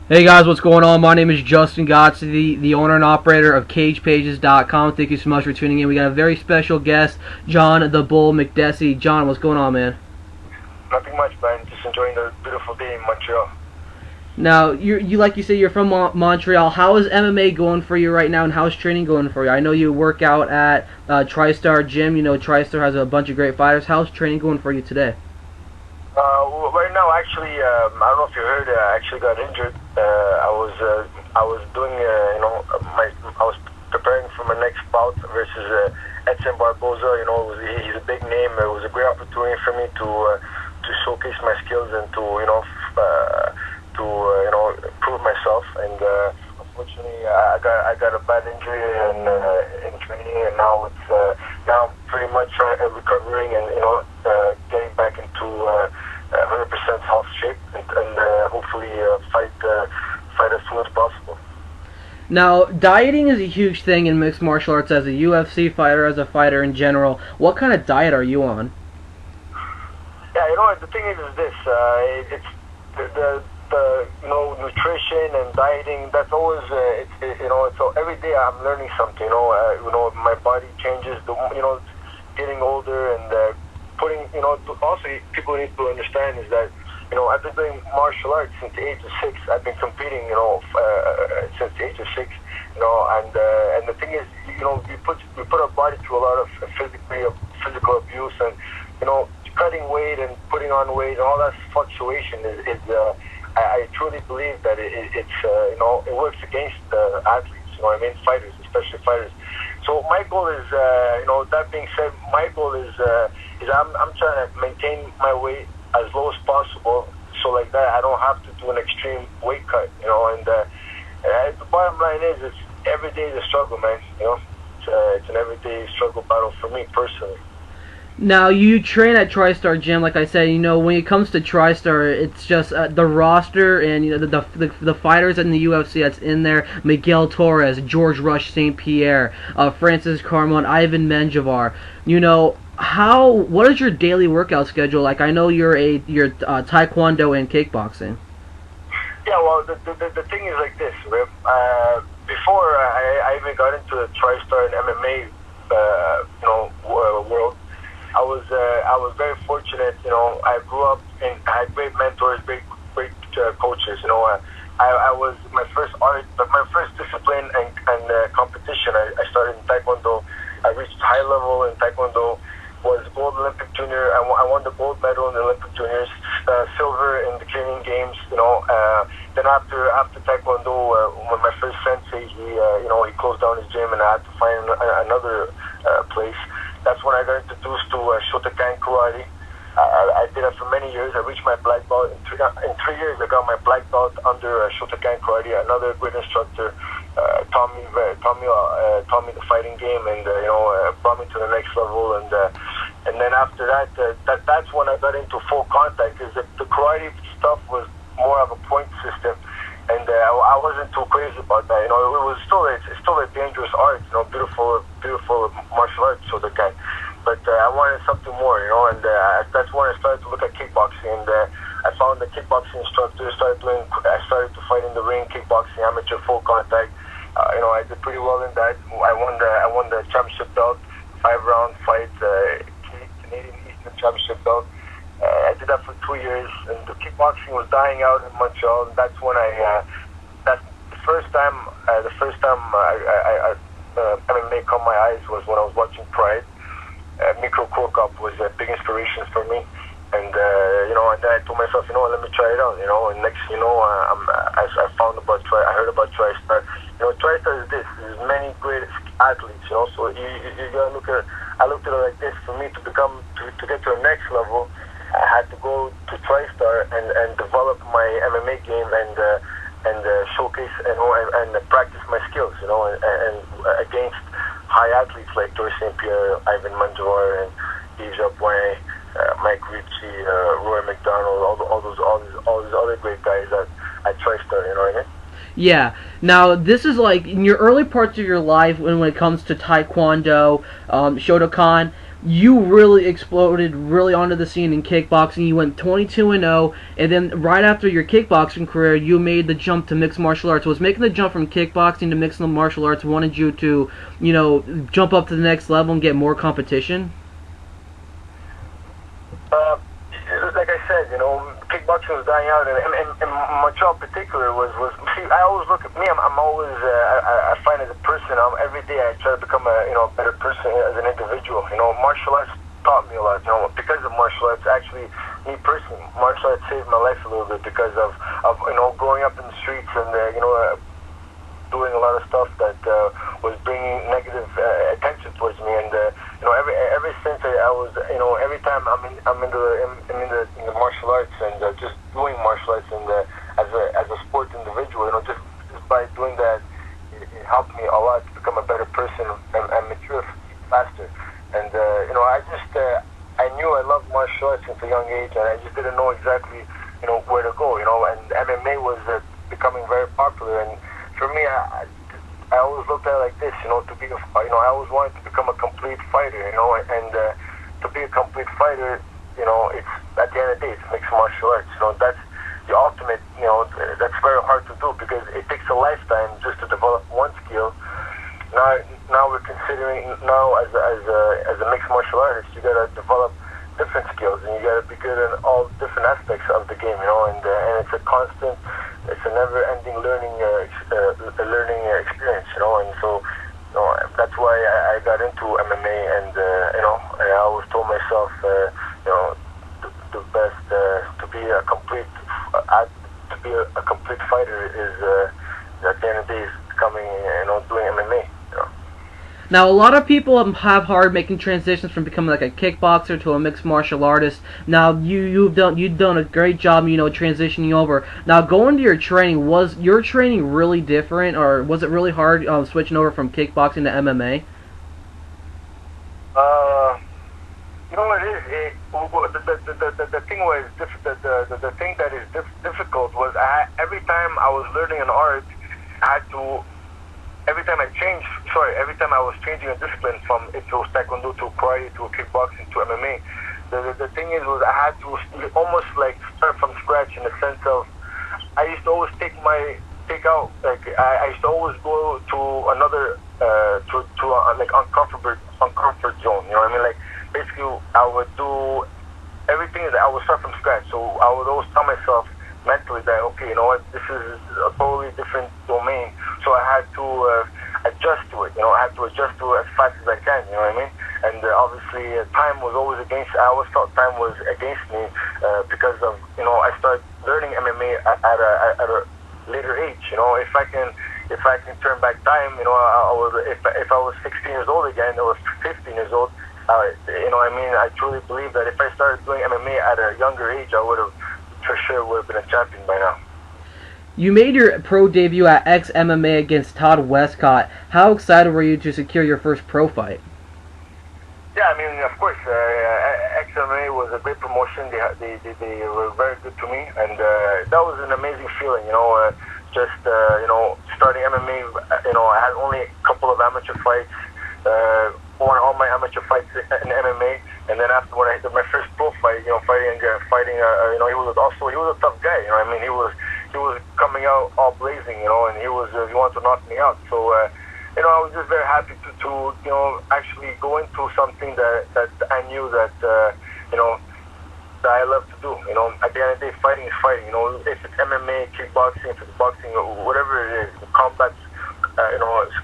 Hey guys, what's going on? My name is Justin Gotts, the owner and operator of CagePages.com. Thank you so much for tuning in. We got a very special guest, John the Bull Makdessi. John, what's going on, man? Nothing much, man. Just enjoying the beautiful day in Montreal. Now, you like you say, you're from Montreal. How is MMA going for you right now, and how's training going for you? I know you work out at TriStar Gym. You know, TriStar has a bunch of great fighters. How's training going for you today? Well, right now, actually, I don't know if you heard. I actually got injured. I was doing, I was preparing for my next bout versus Edson Barboza. You know, he's a big name. It was a great opportunity for me to showcase my skills and to prove myself. And unfortunately, I got a bad injury in training, and now now I'm pretty much recovering and getting back into 100% health shape and hopefully fight as soon as possible. Now, dieting is a huge thing in mixed martial arts as a UFC fighter, as a fighter in general. What kind of diet are you on? Yeah, the thing is this: it's the nutrition and dieting. That's always So every day I'm learning something. My body changes. Getting older and putting. Also people need to understand is that I've been doing martial arts since the age of 6. I've been competing since the age of 6. And the thing is we put our body through a lot of physical abuse, and cutting weight and putting on weight and all that fluctuation is I truly believe that it works against athletes. Fighters, especially fighters. So my goal is that being said, my goal is I'm trying to maintain my weight as low as possible, so like that I don't have to do an extreme weight cut. And the bottom line is it's every day is a struggle, man. It's an everyday struggle battle for me personally. Now, you train at TriStar Gym, like I said. When it comes to TriStar, it's just the roster and the fighters in the UFC that's in there: Miguel Torres, George Rush St. Pierre, Francis Carmon, Ivan Menjivar. What is your daily workout schedule like? I know you're taekwondo and kickboxing. Yeah, well, the thing is like this, Rip. Before I even got into the TriStar and MMA, world. I was very fortunate. I grew up and I had great mentors, great coaches. I was my first discipline and competition. I started in taekwondo. I reached high level in taekwondo. Was gold Olympic junior. I won the gold medal in the Olympic juniors, silver in the Canadian Games. Then after taekwondo, when my first sensei he closed down his gym and I had to find another place. That's when I got introduced to Shotokan karate. I did it for many years. I reached my black belt in 3 years. I got my black belt under Shotokan karate. Another great instructor taught me the fighting game and brought me to the next level. And then after that, that's when I got into full contact. Because the karate stuff was more of a point system. And I wasn't too crazy about that. It's still a dangerous art. Beautiful martial arts, Shotokan. But I wanted something more, and that's when I started to look at kickboxing. And I found the kickboxing instructor. I started to fight in the ring, kickboxing, amateur, full contact. I did pretty well in that. I won the championship belt, 5-round fight, Canadian Eastern Championship belt. I did that for 2 years, and the kickboxing was dying out in Montreal. And that's when that's the first time MMA caught my eyes was when I was watching Pride. Mikro Korkop was a big inspiration for me, and and then I told myself, let me try it out. And next, I heard about TriStar. TriStar is this. There's many great athletes. So you gotta look at it. I looked at it like this. For me to get to the next level, I had to go to TriStar and develop my MMA game and showcase and practice my skills. And against high athletes like George St. Pierre, Ivan Menjivar, and Yves Japoin, Mike Ricci, Roy McDonald, all these other great guys at TriStar. You know what I mean? Yeah. Now, this is like in your early parts of your life when it comes to taekwondo, Shotokan. you really exploded really onto the scene in kickboxing. You went 22-0, and then right after your kickboxing career, you made the jump to mixed martial arts. Was making the jump from kickboxing to mixed martial arts wanted you to, jump up to the next level and get more competition? Uh, like I said, kickboxing was dying out, and Montreal in particular was. See, I always look at me. I'm always. I find as a person, every day I try to become a better person as an individual. Martial arts taught me a lot. Because of martial arts, actually, me personally, martial arts saved my life a little bit because of growing up in the streets and doing a lot of stuff that was bringing negative attention towards me, and ever since I was every time I'm in the martial arts and just doing martial arts and as a sport individual, just by doing that, it helped me a lot to become a better person and mature faster, and I knew I loved martial arts since a young age, and I just didn't know exactly where to go, and MMA was becoming very popular, and for me, I always looked at it like this, to be I always wanted to become a complete fighter, and to be a complete fighter, it's at the end of the day, it's mixed martial arts, that's the ultimate, that's very hard to do because it takes a lifetime just to develop one skill. Now we're considering as a mixed martial artist, you gotta develop different skills and you gotta be good in all different aspects of the game, and it's a constant. It's a never-ending learning experience, and so that's why I got into MMA, and I always told myself, the best to be a complete fighter is at the end of the day is becoming doing MMA. Now, a lot of people have hard making transitions from becoming like a kickboxer to a mixed martial artist. Now, you've done a great job, transitioning over. Now, going to your training, was your training really different, or was it really hard switching over from kickboxing to MMA? You know what it is? The thing was the thing that is difficult was every time I was learning an art, I had to. Every time I was changing a discipline from it to taekwondo to karate to kickboxing to MMA, the thing was I had to almost like start from scratch in the sense of I used to always I used to always go to another like uncomfort zone. You know what I mean? Like basically I would do everything that I would start from scratch. So I would always tell myself mentally that okay, this is a totally different domain. So I had to adjust to it. I had to adjust to it as fast as I can. You know what I mean? And obviously, time was always against. I always thought time was against me because of I started learning MMA at a later age. If I can turn back time, I was if I was 16 years old again, I was 15 years old. I truly believe that if I started doing MMA at a younger age, I would have for sure would have been a champion by now. You made your pro debut at ex-MMA against Todd Westcott. How excited were you to secure your first pro fight? Yeah, I mean, of course, ex-MMA was a great promotion. They were very good to me, and that was an amazing feeling. Starting MMA. I had only a couple of amateur fights. Won all my amateur fights in MMA, and then after when I did my first pro fight, fighting, he was a tough guy. I mean, he was coming out all blazing, and he wanted to knock me out. So, I was just very happy to actually go into something that I knew that that I love to do. At the end of the day, fighting is fighting. If it's MMA, kickboxing, if it's boxing, or whatever it is, combat.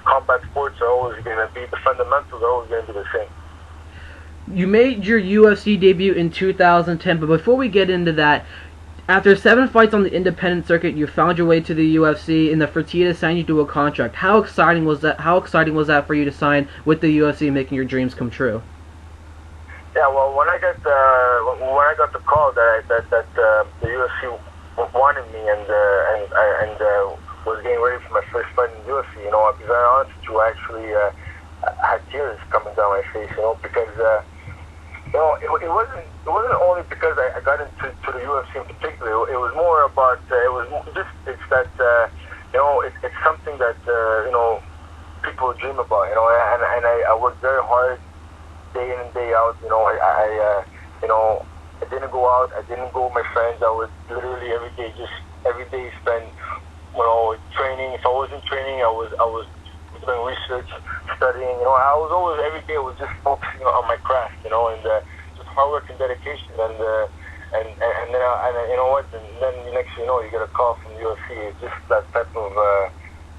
Combat sports are always going to be, the fundamentals are always going to be the same. You made your UFC debut in 2010, but before we get into that, after 7 fights on the independent circuit, you found your way to the UFC, and the Fertitta signed you to a contract. How exciting was that? How exciting was that for you to sign with the UFC, making your dreams come true? Yeah, well, when I got the call that the UFC wanted me and was getting ready for my first fight in the UFC, I'll be very honest with you, I actually had tears coming down my face, because it wasn't only because I got into the UFC in particular. It was more about it's something that people dream about, and I worked very hard, day in and day out. I didn't go out. I didn't go with my friends. I would literally every day spend, training. If I wasn't training, I was doing research, studying. I was always every day was just focusing on my craft. And just hard work and dedication. And then you know what? And then next thing you know, you get a call from the UFC. It's just that type of.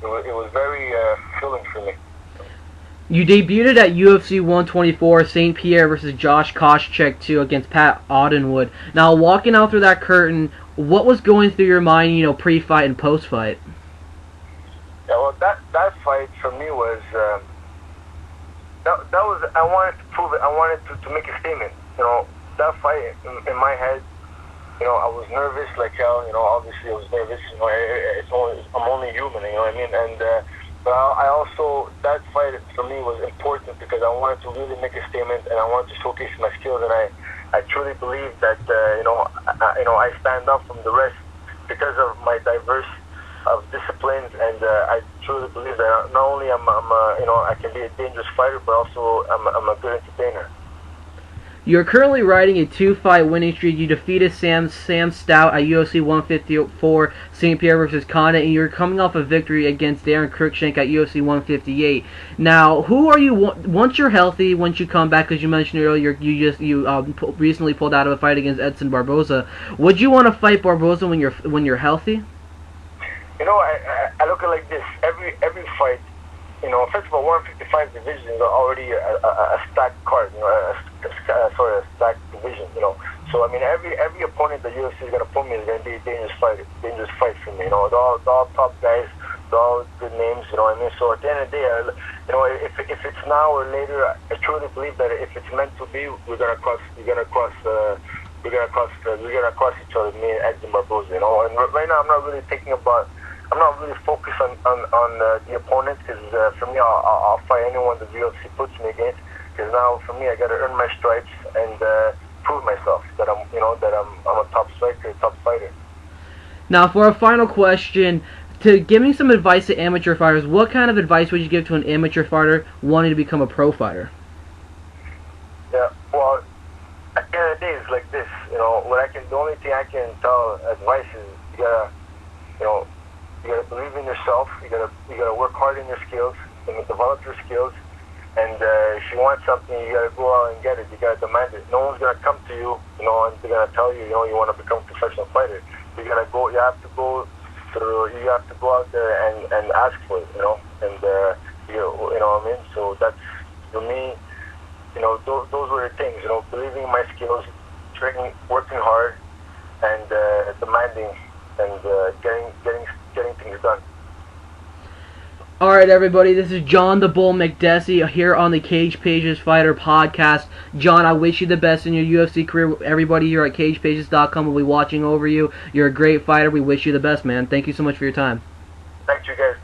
It was very fulfilling for me. You debuted at UFC 124, St. Pierre versus Josh Koscheck 2 against Pat Audenwood. Now, walking out through that curtain, what was going through your mind, pre-fight and post-fight? Yeah, well, that fight for me was that was I wanted to prove it. I wanted to make a statement. That fight in my head. I was nervous like hell. Obviously I was nervous. I'm only human. You know what I mean? And but I also, that fight for me was important because I wanted to really make a statement and I wanted to showcase my skills. And I truly believe that I stand up from the rest because of my diverse of disciplines, and I truly believe that not only I can be a dangerous fighter, but also I'm a good entertainer. You're currently riding a 2-fight winning streak. You defeated Sam Stout at UFC 154, St. Pierre versus Condit, and you're coming off a victory against Darren Cruikshank at UFC 158. Now, who are you once you're healthy? Once you come back, as you mentioned earlier, you recently pulled out of a fight against Edson Barboza. Would you want to fight Barboza when you're healthy? I look at it like this. Every fight. First of all, 155 division is already a stacked card, a stacked division, So I mean, every opponent the UFC is gonna put me is gonna be a dangerous fight for me. They're all top guys, they're all good names, you know what I mean. So at the end of the day, if it's now or later, I truly believe that if it's meant to be, we're gonna cross each other, me and Edson Barboza, And right now, I'm not really focused on the opponent because for me, I'll fight anyone the UFC puts me against. Because now for me, I got to earn my stripes and prove myself that I'm a top striker, top fighter. Now, for a final question, to give me some advice to amateur fighters, what kind of advice would you give to an amateur fighter wanting to become a pro fighter? Yeah, well, at the end of the day, it's like this. The only thing I can tell advice is you gotta believe in yourself. You gotta work hard in your skills and develop your skills. And if you want something, you gotta go out and get it. You gotta demand it. No one's gonna come to you, and they're gonna tell you, you want to become a professional fighter. You have to go out there and ask for it, And you know what I mean. So that's for me. Those were the things. Believing in my skills, training, working hard, and demanding, and getting things done. Alright, everybody, this is John the Bull Makdessi here on the Cage Pages Fighter Podcast. John, I wish you the best in your UFC career. Everybody here at CagePages.com will be watching over you. You're a great fighter. We wish you the best, man. Thank you so much for your time. Thank you, guys.